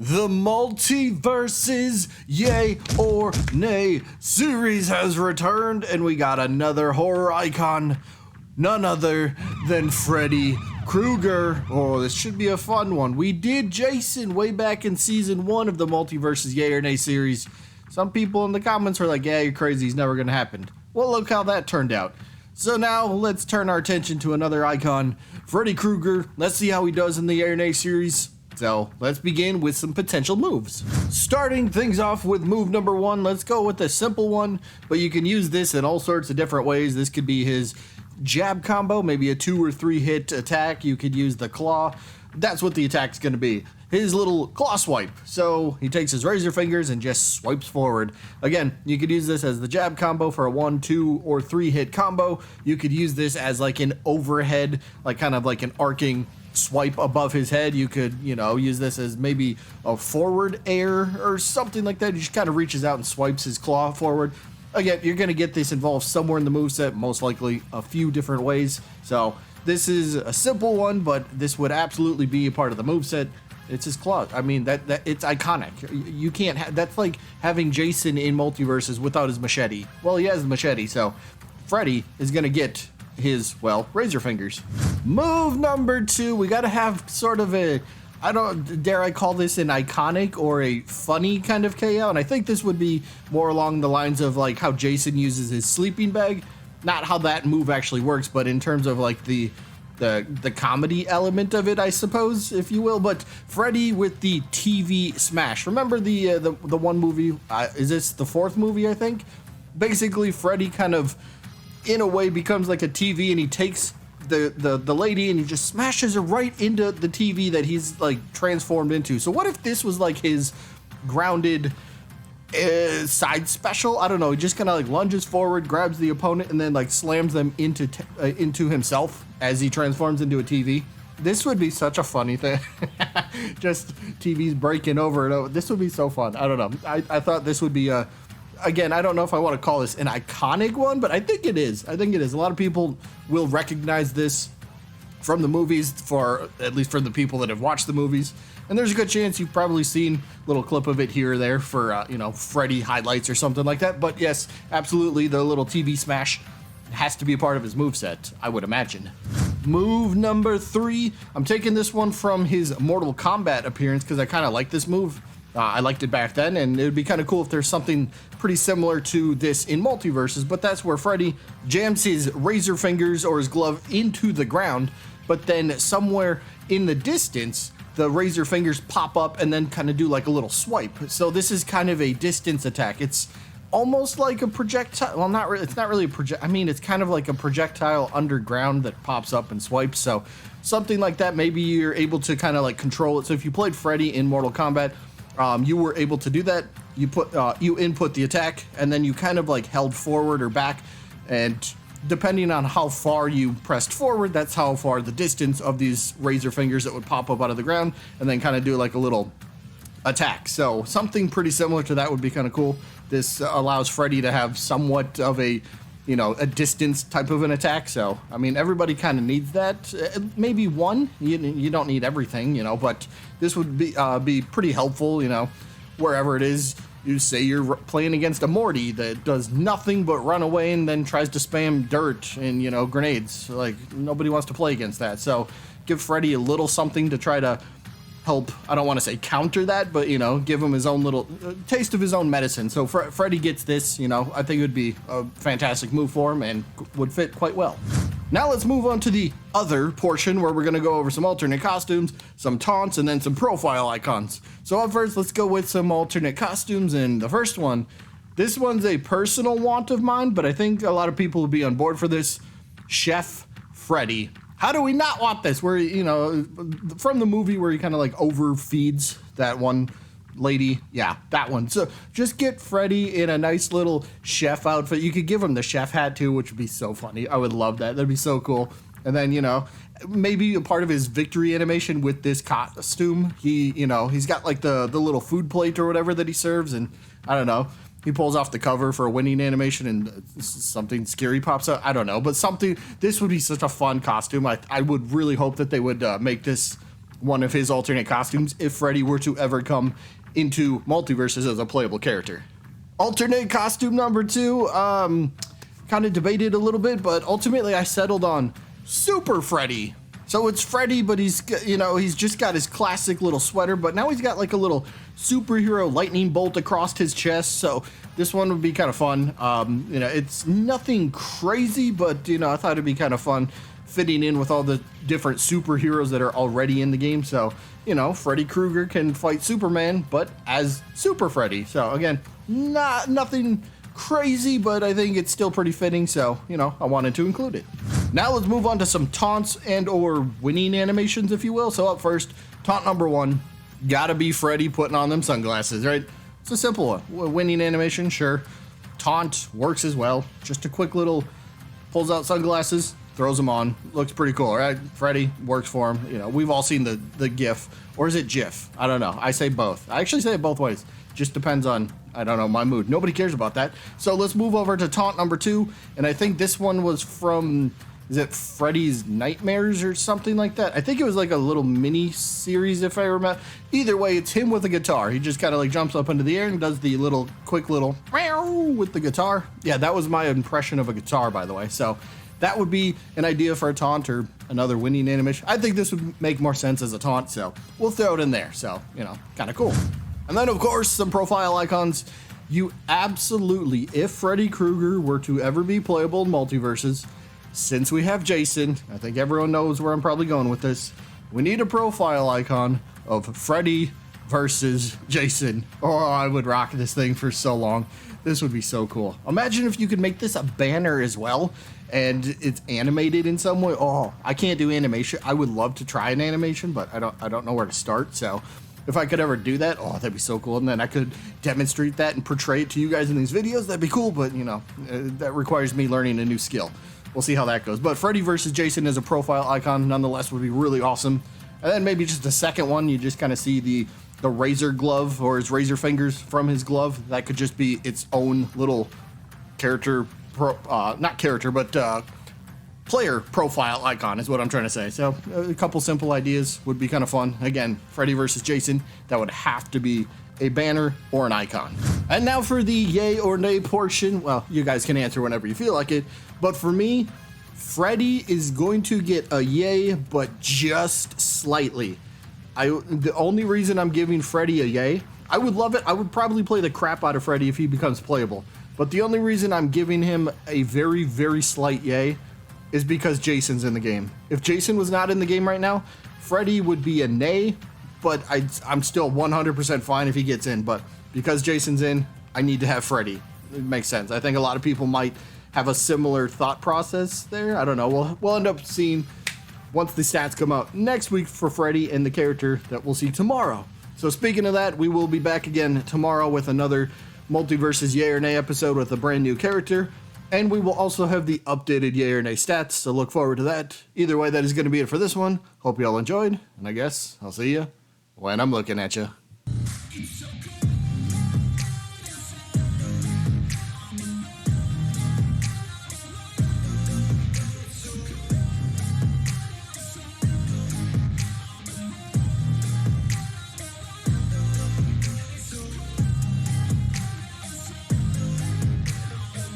The Multiversus Yay or Nay series has returned, and we got another horror icon, none other than Freddy Krueger. Oh, this should be a fun one. We did Jason way back in season 1 of the Multiversus Yay or Nay series. Some people in the comments were like, yeah, you're crazy, it's never gonna happen. Well, look how that turned out. So now let's turn our attention to another icon, Freddy Krueger. Let's see how he does in the Yay or Nay series. So let's begin with some potential moves. Starting things off with move number 1, let's go with a simple one, but you can use this in all sorts of different ways. This could be his jab combo, maybe a 2 or 3 hit attack. You could use the claw. That's what the attack's gonna be. His little claw swipe. So he takes his razor fingers and just swipes forward. Again, you could use this as the jab combo for a 1, 2, or 3 hit combo. You could use this as like an overhead, like kind of like an arcing swipe above his head. You could, use this as maybe a forward air or something like that. He just kind of reaches out and swipes his claw forward. Again, you're going to get this involved somewhere in the moveset, most likely a few different ways. So this is a simple one, but this would absolutely be a part of the moveset. It's his claw. I mean, that it's iconic. You can't that's like having Jason in Multiverses without his machete. Well, he has the machete, so Freddy is going to get his, razor fingers. Move number 2, we gotta have sort of dare I call this an iconic or a funny kind of KO, and I think this would be more along the lines of like how Jason uses his sleeping bag. Not how that move actually works, but in terms of like the comedy element of it, I suppose, if you will. But Freddy with the TV smash. Remember the one movie, is this the 4th movie, I think? Basically, Freddy kind of in a way becomes like a TV, and he takes the lady and he just smashes her right into the TV that he's like transformed into. So what if this was like his grounded side special? I don't know. He just kind of like lunges forward, grabs the opponent, and then like slams them into himself as he transforms into a TV. This would be such a funny thing. Just TVs breaking over and over. This would be so fun. I don't know. I thought this would be again, I don't know if I want to call this an iconic one, but I think it is. A lot of people will recognize this from the movies, at least for the people that have watched the movies. And there's a good chance you've probably seen a little clip of it here or there for, Freddy highlights or something like that. But yes, absolutely, the little TV smash has to be a part of his moveset, I would imagine. Move number 3, I'm taking this one from his Mortal Kombat appearance because I kind of like this move. I liked it back then, and it would be kind of cool if there's something pretty similar to this in Multiverses, but that's where Freddy jams his razor fingers or his glove into the ground, but then somewhere in the distance, the razor fingers pop up and then kind of do like a little swipe. So this is kind of a distance attack. It's almost like a projectile. Well, not really. It's not really a project. I mean, it's kind of like a projectile underground that pops up and swipes. So something like that. Maybe you're able to kind of like control it. So if you played Freddy in Mortal Kombat, you were able to do that. You input the attack, and then you kind of like held forward or back, and depending on how far you pressed forward, that's how far the distance of these razor fingers that would pop up out of the ground, and then kind of do like a little attack. So something pretty similar to that would be kind of cool. This allows Freddy to have somewhat of a distance type of an attack. So, I mean, everybody kind of needs that. Maybe one. You don't need everything, but this would be pretty helpful, wherever it is. You say you're playing against a Morty that does nothing but run away and then tries to spam dirt and, grenades. Like, nobody wants to play against that. So, give Freddy a little something to try to help, I don't want to say counter that, but, give him his own little taste of his own medicine. So Freddy gets this, I think it would be a fantastic move for him and would fit quite well. Now let's move on to the other portion where we're going to go over some alternate costumes, some taunts, and then some profile icons. So up first, let's go with some alternate costumes, and the first one, this one's a personal want of mine, but I think a lot of people will be on board for this. Chef Freddy. How do we not want this? Where, from the movie where he kind of like overfeeds that one lady. Yeah, that one. So just get Freddy in a nice little chef outfit. You could give him the chef hat too, which would be so funny. I would love that. That'd be so cool. And then, maybe a part of his victory animation with this costume, he's got like the little food plate or whatever that he serves. And I don't know. He pulls off the cover for a winning animation and something scary pops up. I don't know, but this would be such a fun costume. I would really hope that they would make this one of his alternate costumes if Freddy were to ever come into Multiverses as a playable character. Alternate costume number 2, kind of debated a little bit, but ultimately I settled on Super Freddy. So it's Freddy, but he's just got his classic little sweater, but now he's got like a little superhero lightning bolt across his chest. So this one would be kind of fun. It's nothing crazy, but I thought it'd be kind of fun fitting in with all the different superheroes that are already in the game. So, Freddy Krueger can fight Superman, but as Super Freddy. So again, nothing crazy, but I think it's still pretty fitting, so I wanted to include it. Now let's move on to some taunts and or winning animations, if you will. So up first, taunt number 1, gotta be Freddy putting on them sunglasses, right? It's a simple one. Winning animation, sure. Taunt works as well. Just a quick little pulls out sunglasses, throws them on. Looks pretty cool, right? Freddy works for him. We've all seen the GIF, or is it GIF? I don't know. I say both. I actually say it both ways. Just depends on, I don't know, my mood. Nobody cares about that. So let's move over to taunt number 2. And I think this one was from, is it Freddy's Nightmares or something like that? I think it was like a little mini series, if I remember. Either way, it's him with a guitar. He just kind of like jumps up into the air and does the quick little meow with the guitar. Yeah, that was my impression of a guitar, by the way. So that would be an idea for a taunt or another winning animation. I think this would make more sense as a taunt, so we'll throw it in there. So, kind of cool. And then, of course, some profile icons. You absolutely, if Freddy Krueger were to ever be playable in Multiverses, since we have Jason, I think everyone knows where I'm probably going with this, we need a profile icon of Freddy versus Jason. Oh, I would rock this thing for so long. This would be so cool. Imagine if you could make this a banner as well, and it's animated in some way. Oh, I can't do animation. I would love to try an animation, but I don't know where to start, so if I could ever do that, oh, that'd be so cool. And then I could demonstrate that and portray it to you guys in these videos. That'd be cool, but that requires me learning a new skill. We'll see how that goes. But Freddy versus Jason as a profile icon, nonetheless, would be really awesome. And then maybe just a second one, you just kind of see the razor glove or his razor fingers from his glove. That could just be its own little character, player profile icon is what I'm trying to say. So a couple simple ideas would be kind of fun. Again, Freddy versus Jason, that would have to be a banner or an icon. And now for the yay or nay portion. Well, you guys can answer whenever you feel like it. But for me, Freddy is going to get a yay, but just slightly. The only reason I'm giving Freddy a yay, I would love it. I would probably play the crap out of Freddy if he becomes playable. But the only reason I'm giving him a very, very slight yay is because Jason's in the game. If Jason was not in the game right now, Freddy would be a nay, but I'm still 100% fine if he gets in. But because Jason's in, I need to have Freddy. It makes sense. I think a lot of people might have a similar thought process there. I don't know. We'll end up seeing once the stats come out next week for Freddy and the character that we'll see tomorrow. So speaking of that, we will be back again tomorrow with another Multiversus Yay or Nay episode with a brand new character. And we will also have the updated yay or nay stats, so look forward to that. Either way, that is going to be it for this one. Hope you all enjoyed, and I guess I'll see you when I'm looking at you.